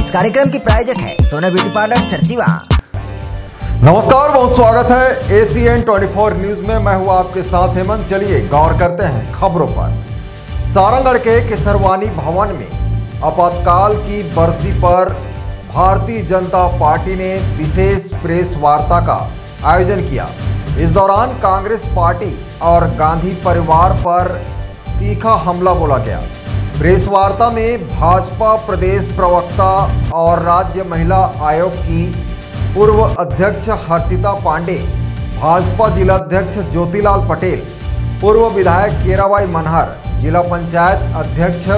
इस कार्यक्रम की प्रायोजक है सोना ब्यूटी पार्लर सरसीवा। नमस्कार, बहुत स्वागत है ACN 24 न्यूज में। मैं हूं आपके साथ हेमंत। चलिए गौर करते हैं खबरों पर। सारंगढ़ के केसरवानी भवन में आपातकाल की बरसी पर भारतीय जनता पार्टी ने विशेष प्रेस वार्ता का आयोजन किया। इस दौरान कांग्रेस पार्टी और गांधी परिवार पर तीखा हमला बोला गया। प्रेस वार्ता में भाजपा प्रदेश प्रवक्ता और राज्य महिला आयोग की पूर्व अध्यक्ष हर्षिता पांडे, भाजपा जिलाध्यक्ष ज्योतिलाल पटेल, पूर्व विधायक केराबाई मनहर, जिला पंचायत अध्यक्ष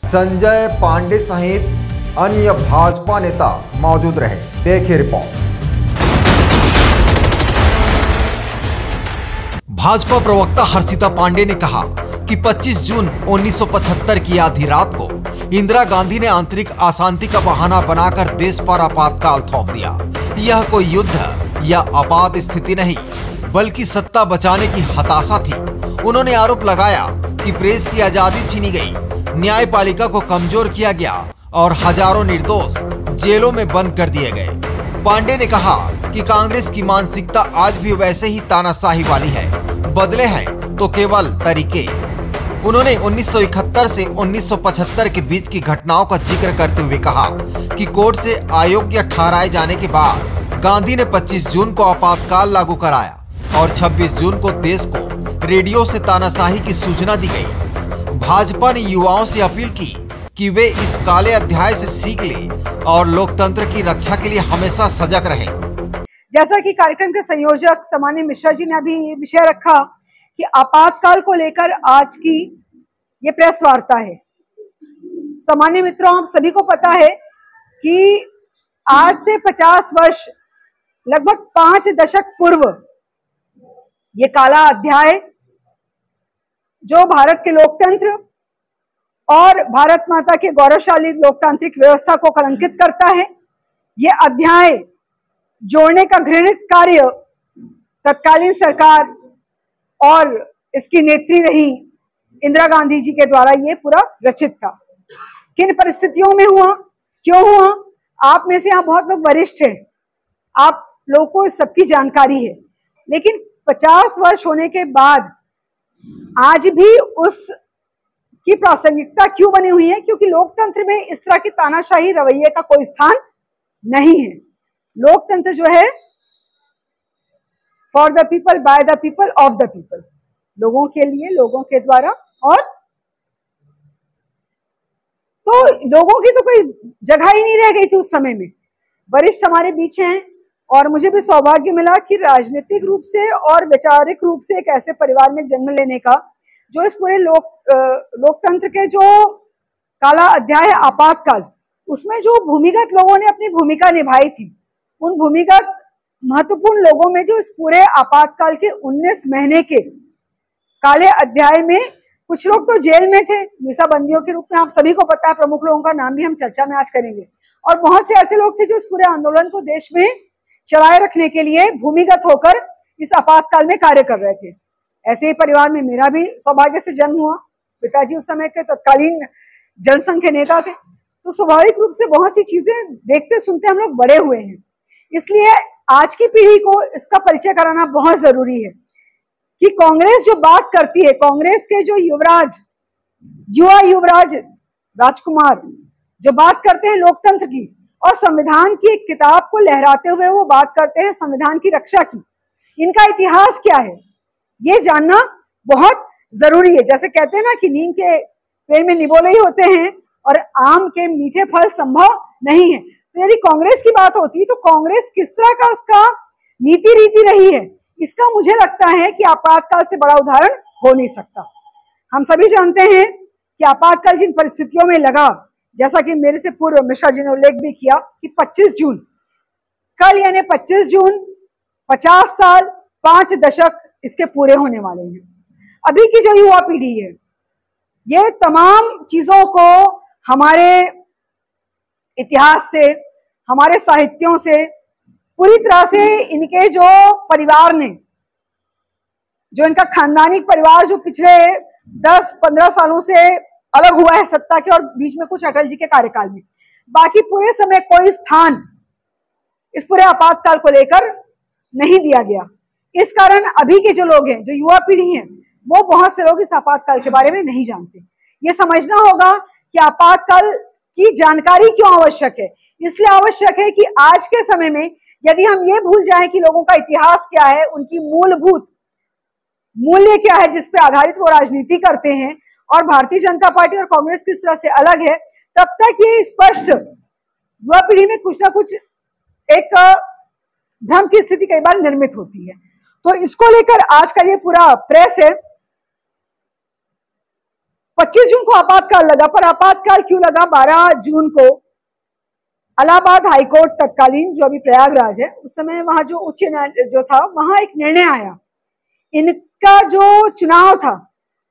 संजय पांडे सहित अन्य भाजपा नेता मौजूद रहे। देखिए रिपोर्ट। भाजपा प्रवक्ता हर्षिता पांडे ने कहा कि 25 जून 1975 की आधी रात को इंदिरा गांधी ने आंतरिक अशांति का बहाना बनाकर देश पर आपातकाल थोप दिया। यह कोई युद्ध या आपात स्थिति नहीं, बल्कि सत्ता बचाने की हताशा थी। उन्होंने आरोप लगाया कि प्रेस की आजादी छीनी गई, न्यायपालिका को कमजोर किया गया और हजारों निर्दोष जेलों में बंद कर दिए गए। पांडे ने कहा कि कांग्रेस की मानसिकता आज भी वैसे ही तानाशाही वाली है, बदले हैं तो केवल तरीके। उन्होंने 1971 से 1975 के बीच की घटनाओं का जिक्र करते हुए कहा कि कोर्ट से अयोग्य ठहराए जाने के बाद गांधी ने 25 जून को आपातकाल लागू कराया और 26 जून को देश को रेडियो से तानाशाही की सूचना दी गई। भाजपा ने युवाओं से अपील की कि वे इस काले अध्याय से सीख लें और लोकतंत्र की रक्षा के लिए हमेशा सजग रहें। जैसा कि कार्यक्रम के संयोजक सामान्य मिश्रा जी ने अभी ये विषय रखा कि आपातकाल को लेकर आज की ये प्रेस वार्ता है। सामान्य मित्रों, हम सभी को पता है कि आज से 50 वर्ष, लगभग 5 दशक पूर्व, ये काला अध्याय जो भारत के लोकतंत्र और भारत माता के गौरवशाली लोकतांत्रिक व्यवस्था को कलंकित करता है, ये अध्याय जोड़ने का घृणित कार्य तत्कालीन सरकार और इसकी नेत्री रही इंदिरा गांधी जी के द्वारा ये पूरा रचित था। किन परिस्थितियों में हुआ, क्यों हुआ, आप में से यहाँ बहुत लोग वरिष्ठ हैं, आप लोगों को इस सबकी जानकारी है। लेकिन 50 वर्ष होने के बाद आज भी उस की प्रासंगिकता क्यों बनी हुई है? क्योंकि लोकतंत्र में इस तरह की तानाशाही रवैये का कोई स्थान नहीं है। लोकतंत्र जो है for the people, by the people, of the people, लोगों के लिए, लोगों के द्वारा। और तो लोगों की तो कोई जगह ही नहीं रह गई थी उस समय में। वरिष्ठ हमारे बीच हैं और मुझे भी सौभाग्य मिला कि राजनीतिक रूप से और वैचारिक रूप से एक ऐसे परिवार में जन्म लेने का जो इस पूरे लोकतंत्र के जो काला अध्याय है आपातकाल, उसमें जो भूमिगत लोगों ने अपनी भूमिका निभाई थी, उन भूमिगत महत्वपूर्ण लोगों में जो इस पूरे आपातकाल के 19 महीने के काले अध्याय में कुछ लोग तो जेल में थे मीसाबंदियों के रूप में, आप सभी को पता है, प्रमुख लोगों का नाम भी हम चर्चा में आज करेंगे। और बहुत से ऐसे लोग थे जो इस पूरे आंदोलन को देश में चलाए रखने के लिए भूमिगत होकर इस आपातकाल में कार्य कर रहे थे। ऐसे ही परिवार में मेरा भी सौभाग्य से जन्म हुआ। पिताजी उस समय के तत्कालीन जनसंघ के नेता थे, तो स्वाभाविक रूप से बहुत सी चीजें देखते सुनते हम लोग बड़े हुए हैं। इसलिए आज की पीढ़ी को इसका परिचय कराना बहुत जरूरी है कि कांग्रेस जो बात करती है, कांग्रेस के जो युवराज, युवा युवराज राजकुमार जो बात करते हैं लोकतंत्र की और संविधान की एक किताब को लहराते हुए वो बात करते हैं संविधान की रक्षा की, इनका इतिहास क्या है ये जानना बहुत जरूरी है। जैसे कहते हैं ना कि नीम के पेड़ में निबोले ही होते हैं और आम के मीठे फल संभव नहीं है। तो यदि कांग्रेस की बात होती है तो कांग्रेस किस तरह का उसका नीति रीति रही है, इसका मुझे लगता है कि आपातकाल से बड़ा उदाहरण हो नहीं सकता। हम सभी जानते हैं कि आपातकाल जिन परिस्थितियों में लगा, जैसा कि मेरे से पूर्व मिश्रा जी ने उल्लेख भी किया कि 25 जून, कल यानी 25 जून 50 साल 5 दशक इसके पूरे होने वाले हैं। अभी की जो युवा पीढ़ी है ये तमाम चीजों को हमारे इतिहास से, हमारे साहित्यों से पूरी तरह से, इनके जो परिवार ने, जो इनका खानदानी परिवार जो पिछले 10-15 सालों से अलग हुआ है सत्ता के और बीच में कुछ अटल जी के कार्यकाल में, बाकी पूरे समय कोई स्थान इस पूरे आपातकाल को लेकर नहीं दिया गया। इस कारण अभी के जो लोग हैं, जो युवा पीढ़ी है, वो बहुत से लोग इस आपातकाल के बारे में नहीं जानते। ये समझना होगा कि आपातकाल की जानकारी क्यों आवश्यक है। इसलिए आवश्यक है कि आज के समय में यदि हम ये भूल जाएं कि लोगों का इतिहास क्या है, उनकी मूलभूत मूल्य क्या है जिस पे आधारित वो राजनीति करते हैं, और भारतीय जनता पार्टी और कांग्रेस किस तरह से अलग है, तब तक ये स्पष्ट युवा पीढ़ी में कुछ ना कुछ एक भ्रम की स्थिति कई बार निर्मित होती है। तो इसको लेकर आज का ये पूरा प्रेस है। 25 जून को आपातकाल लगा, पर आपातकाल क्यों लगा? 12 जून को इलाहाबाद हाईकोर्ट तत्कालीन, जो अभी प्रयागराज है, उस समय वहां जो उच्च न्यायालय जो था, वहां एक निर्णय आया। इनका जो चुनाव था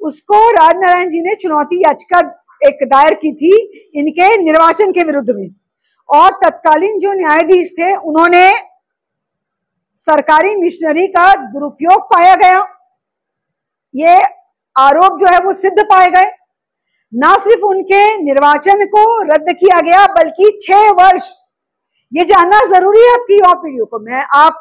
उसको राजनारायण जी ने चुनौती याचिका एक दायर की थी इनके निर्वाचन के विरुद्ध में, और तत्कालीन जो न्यायाधीश थे उन्होंने सरकारी मिशनरी का दुरुपयोग पाया गया, ये आरोप जो है वो सिद्ध पाए गए। ना सिर्फ उनके निर्वाचन को रद्द किया गया, बल्कि 6 वर्ष, ये जानना जरूरी है आपकी युवा पीढ़ियों को। मैं आप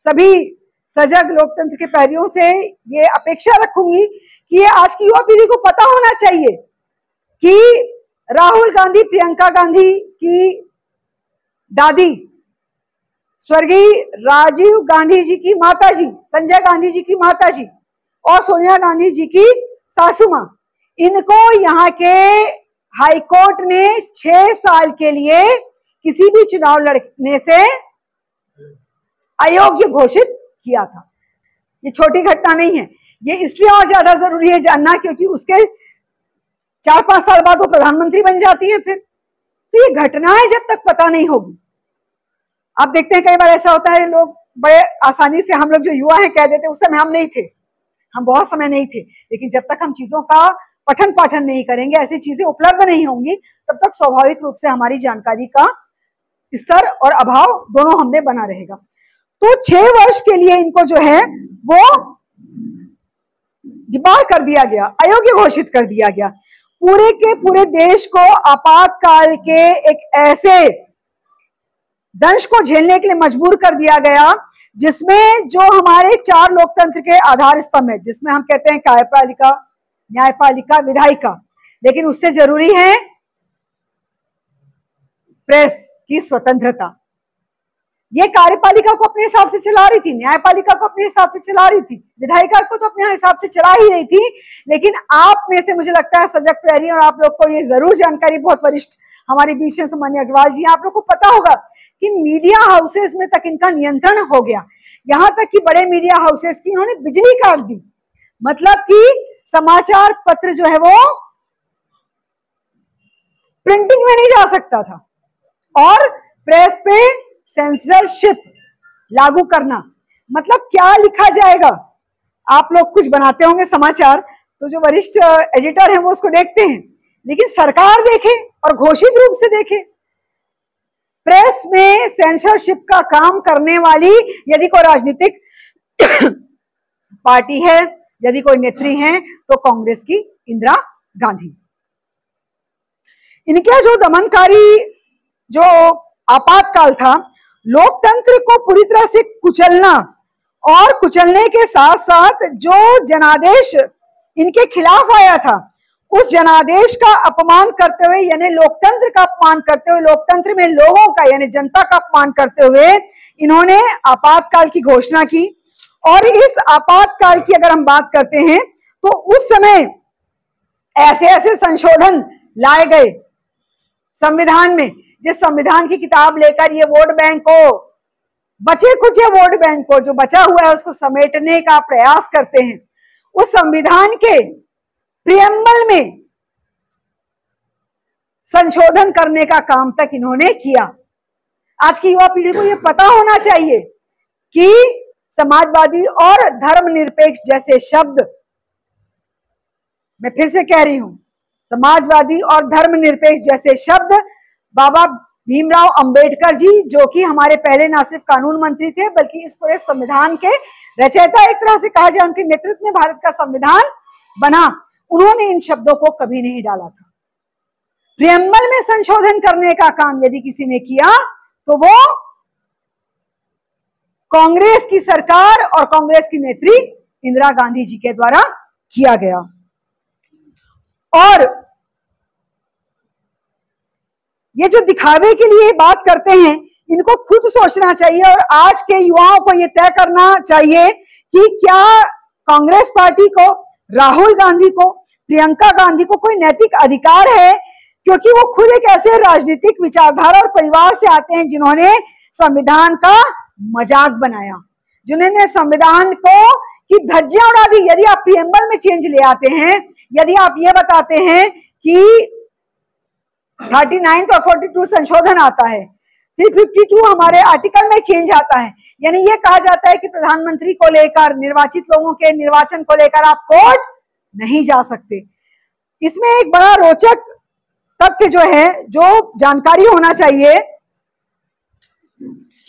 सभी सजग लोकतंत्र के प्रहरियों से ये अपेक्षा रखूंगी कि ये आज की युवा पीढ़ी को पता होना चाहिए कि राहुल गांधी, प्रियंका गांधी की दादी, स्वर्गीय राजीव गांधी जी की माताजी, संजय गांधी जी की माताजी और सोनिया गांधी जी की सासू मां, इनको यहाँ के हाईकोर्ट ने 6 साल के लिए किसी भी चुनाव लड़ने से अयोग्य घोषित किया था। ये छोटी घटना नहीं है, ये इसलिए और ज्यादा जरूरी है जानना क्योंकि उसके 4-5 साल बाद वो प्रधानमंत्री बन जाती है। फिर तो ये घटनाएं जब तक पता नहीं होगी, आप देखते हैं कई बार ऐसा होता है, लोग बड़े आसानी से, हम लोग जो युवा हैं कह देते, उस समय हम नहीं थे, हम बहुत समय नहीं थे, लेकिन जब तक हम चीजों का पठन पाठन नहीं करेंगे, ऐसी चीजें उपलब्ध नहीं होंगी, तब तक स्वाभाविक रूप से हमारी जानकारी का स्तर और अभाव दोनों हमने बना रहेगा। तो 6 वर्ष के लिए इनको जो है वो डिबार कर दिया गया, अयोग्य घोषित कर दिया गया। पूरे के पूरे देश को आपातकाल के एक ऐसे दंश को झेलने के लिए मजबूर कर दिया गया जिसमें जो हमारे 4 लोकतंत्र के आधार स्तंभ है, जिसमें हम कहते हैं कार्यपालिका, न्यायपालिका, विधायिका, लेकिन उससे जरूरी है प्रेस की स्वतंत्रता। ये कार्यपालिका को अपने हिसाब से चला रही थी, न्यायपालिका को अपने हिसाब से चला रही थी, विधायिका को तो अपने हिसाब से चला ही रही थी, लेकिन आप में से मुझे लगता है सजग प्रहरी और आप लोग को ये जरूर जानकारी, बहुत वरिष्ठ हमारे बीच में सम्मान्य अग्रवाल जी, आप लोग को पता होगा कि मीडिया हाउसेस में तक इनका नियंत्रण हो गया। यहां तक कि बड़े मीडिया हाउसेस की इन्होंने बिजली काट दी, मतलब कि समाचार पत्र जो है वो प्रिंटिंग में नहीं जा सकता था, और प्रेस पे सेंसरशिप लागू करना, मतलब क्या लिखा जाएगा। आप लोग कुछ बनाते होंगे समाचार, तो जो वरिष्ठ एडिटर हैं वो उसको देखते हैं, लेकिन सरकार देखे और घोषित रूप से देखे। प्रेस में सेंसरशिप का काम करने वाली यदि कोई राजनीतिक पार्टी है, यदि कोई नेत्री है, तो कांग्रेस की इंदिरा गांधी। इनका जो दमनकारी जो आपातकाल था, लोकतंत्र को पूरी तरह से कुचलना, और कुचलने के साथ साथ जो जनादेश इनके खिलाफ आया था, उस जनादेश का अपमान करते हुए, यानी लोकतंत्र का अपमान करते हुए, लोकतंत्र में लोगों का यानी जनता का अपमान करते हुए इन्होंने आपातकाल की घोषणा की। और इस आपातकाल की अगर हम बात करते हैं तो उस समय ऐसे ऐसे संशोधन लाए गए संविधान में, जिस संविधान की किताब लेकर ये वोट बैंक को, बचे खुचे वोट बैंक को, जो बचा हुआ है उसको समेटने का प्रयास करते हैं, उस संविधान के प्रियम्बल में संशोधन करने का काम तक इन्होंने किया। आज की युवा पीढ़ी को यह पता होना चाहिए कि समाजवादी और धर्मनिरपेक्ष जैसे शब्द, मैं फिर से कह रही हूं, समाजवादी और धर्मनिरपेक्ष जैसे शब्द बाबा भीमराव अंबेडकर जी, जो कि हमारे पहले ना सिर्फ कानून मंत्री थे बल्कि इस पूरे संविधान के रचयिता, एक तरह से कहा जाए उनके नेतृत्व में भारत का संविधान बना, उन्होंने इन शब्दों को कभी नहीं डाला था। प्रियम्बल में संशोधन करने का काम यदि किसी ने किया तो वो कांग्रेस की सरकार और कांग्रेस की नेत्री इंदिरा गांधी जी के द्वारा किया गया। और ये जो दिखावे के लिए बात करते हैं, इनको खुद सोचना चाहिए और आज के युवाओं को ये तय करना चाहिए कि क्या कांग्रेस पार्टी को, राहुल गांधी को, प्रियंका गांधी को कोई नैतिक अधिकार है, क्योंकि वो खुद एक ऐसे राजनीतिक विचारधारा और परिवार से आते हैं जिन्होंने संविधान का मजाक बनाया, जिन्होंने संविधान को की धज्जियां उड़ा दी। यदि आप प्रियम्बल में चेंज ले आते हैं, यदि आप ये बताते हैं कि 39 और 42 संशोधन आता है, 352 हमारे आर्टिकल में चेंज आता है, यानी ये कहा जाता है कि प्रधानमंत्री को लेकर, निर्वाचित लोगों के निर्वाचन को लेकर आप कोर्ट नहीं जा सकते। इसमें एक बड़ा रोचक तथ्य जो है, जो जानकारी होना चाहिए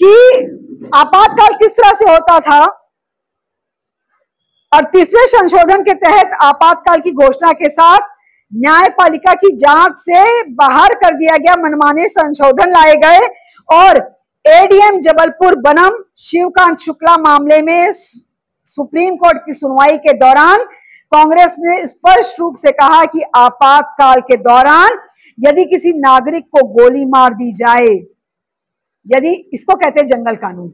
कि आपातकाल किस तरह से होता था। 38वें संशोधन के तहत आपातकाल की घोषणा के साथ न्यायपालिका की जांच से बाहर कर दिया गया मनमाने संशोधन लाए गए और एडीएम जबलपुर बनम शिवकांत शुक्ला मामले में सुप्रीम कोर्ट की सुनवाई के दौरान कांग्रेस ने स्पष्ट रूप से कहा कि आपातकाल के दौरान यदि किसी नागरिक को गोली मार दी जाए, यदि इसको कहते हैं जंगल कानून,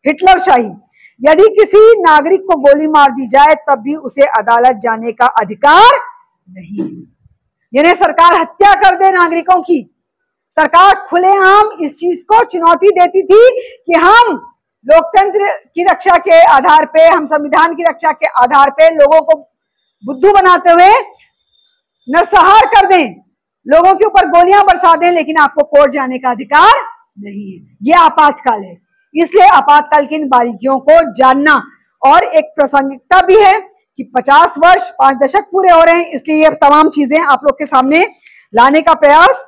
हिटलरशाही, यदि किसी नागरिक को गोली मार दी जाए तब भी उसे अदालत जाने का अधिकार नहीं। यानी सरकार हत्या कर दे नागरिकों की, सरकार खुलेआम इस चीज को चुनौती देती थी कि हम लोकतंत्र की रक्षा के आधार पे, हम संविधान की रक्षा के आधार पे लोगों को बुद्धू बनाते हुए नरसंहार कर दें, लोगों के ऊपर गोलियां बरसा दें, लेकिन आपको कोर्ट जाने का अधिकार नहीं है। यह आपातकाल है, इसलिए आपातकाल की इन बारीकियों को जानना और एक प्रासंगिकता भी है कि 50 वर्ष 5 दशक पूरे हो रहे हैं, इसलिए ये तमाम चीजें आप लोग के सामने लाने का प्रयास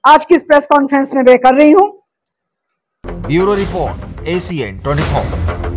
आज की इस प्रेस कॉन्फ्रेंस में मैं कर रही हूं। Bureau report ACN 24।